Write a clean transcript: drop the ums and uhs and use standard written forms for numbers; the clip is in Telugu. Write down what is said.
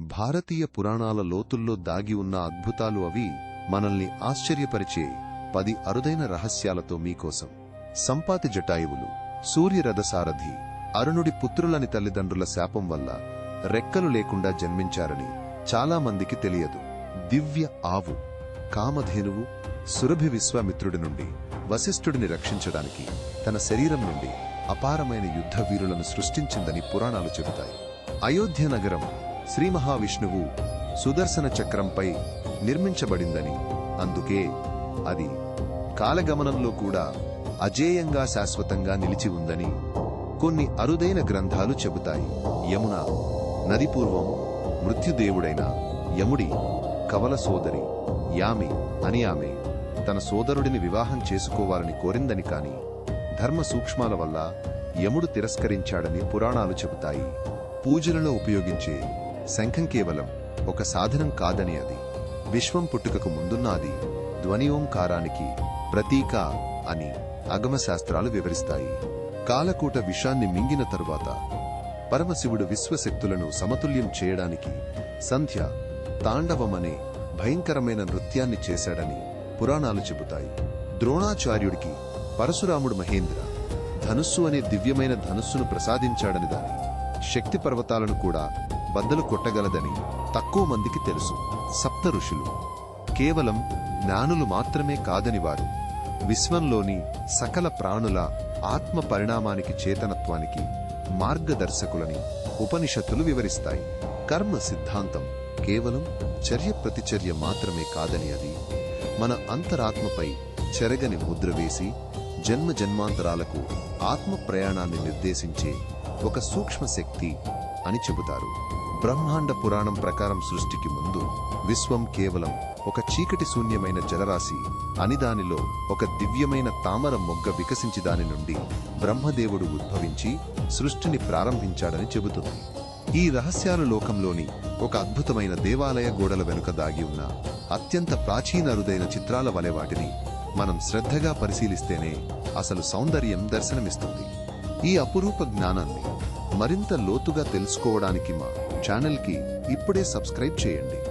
భారతీయ పురాణాల లోతుల్లో దాగి ఉన్న అద్భుతాలు అవి. మనల్ని ఆశ్చర్యపరిచే 10 అరుదైన రహస్యాలతో మీకోసం. సంపాతి జటాయువులు. సూర్యరథసారథి అరుణుడి పుత్రులని తల్లిదండ్రుల శాపం వల్ల రెక్కలు లేకుండా జన్మించారని చాలామందికి తెలియదు. దివ్య ఆవు. కామధేనువు సురభి విశ్వామిత్రుడి నుండి వశిష్ఠుడిని రక్షించడానికి తన శరీరం నుండి అపారమైన యుద్ధ వీరులను సృష్టించిందని పురాణాలు చెబుతాయి. అయోధ్య నగరం శ్రీ మహావిష్ణువు సుదర్శన చక్రంపై నిర్మించబడిందని, అందుకే అది కాలగమనంలో కూడా అజేయంగా శాశ్వతంగా నిలిచి ఉందని కొన్ని అరుదైన గ్రంథాలు చెబుతాయి. యమున నది పూర్వం మృత్యుదేవుడైన యముడి కవల సోదరి యామి అని ఆమె తన సోదరుడిని వివాహం చేసుకోవాలని కోరిందని, కాని ధర్మ సూక్ష్మాల వల్ల యముడు తిరస్కరించాడని పురాణాలు చెబుతాయి. పూజలలో ఉపయోగించే శంఖం కేవలం ఒక సాధనం కాదని, అది విశ్వం పుట్టుకకు ముందున్నది ధ్వని ఓంకారానికి ప్రతీక అని అగమశాస్త్రాలు వివరిస్తాయి. కాలకూట విషాన్ని మింగిన తరువాత పరమశివుడు విశ్వశక్తులను సమతుల్యం చేయడానికి సంధ్య తాండవమనే భయంకరమైన నృత్యాన్ని చేశాడని పురాణాలు చెబుతాయి. ద్రోణాచార్యుడికి పరశురాముడు మహేంద్ర ధనుస్సు అనే దివ్యమైన ధనుస్సును ప్రసాదించాడని, దాని శక్తి పర్వతాలను కూడా బద్దలు కొట్టగలదని తక్కువ మందికి తెలుసు. సప్త ఋషులు కేవలం జ్ఞానులు మాత్రమే కాదని, వారు విశ్వంలోని సకల ప్రాణుల ఆత్మ పరిణామానికి చేతనత్వానికి మార్గదర్శకులని ఉపనిషత్తులు వివరిస్తాయి. కర్మ సిద్ధాంతం కేవలం చర్య ప్రతిచర్య మాత్రమే కాదని, అది మన అంతరాత్మపై చెరగని ముద్ర వేసి జన్మ జన్మాంతరాలకు ఆత్మ ప్రయాణాన్ని నిర్దేశించే ఒక సూక్ష్మ శక్తి అని చెబుతారు. బ్రహ్మాండ పురాణం ప్రకారం సృష్టికి ముందు విశ్వం కేవలం ఒక చీకటి శూన్యమైన జలరాశి అని, దానిలో ఒక దివ్యమైన తామర మొగ్గ వికసించి దాని నుండి బ్రహ్మదేవుడు ఉద్భవించి సృష్టిని ప్రారంభించాడని చెబుతుంది. ఈ రహస్యాల లోకంలోని ఒక అద్భుతమైన దేవాలయ గోడల వెనుక దాగి ఉన్న అత్యంత ప్రాచీన అరుదైన చిత్రాల వలె వాటిని మనం శ్రద్ధగా పరిశీలిస్తేనే అసలు సౌందర్యం దర్శనమిస్తుంది. ఈ అపురూప జ్ఞానాన్ని మరింత లోతుగా తెలుసుకోవడానికి మా ఛానల్కి ఇప్పుడే సబ్స్క్రైబ్ చేయండి.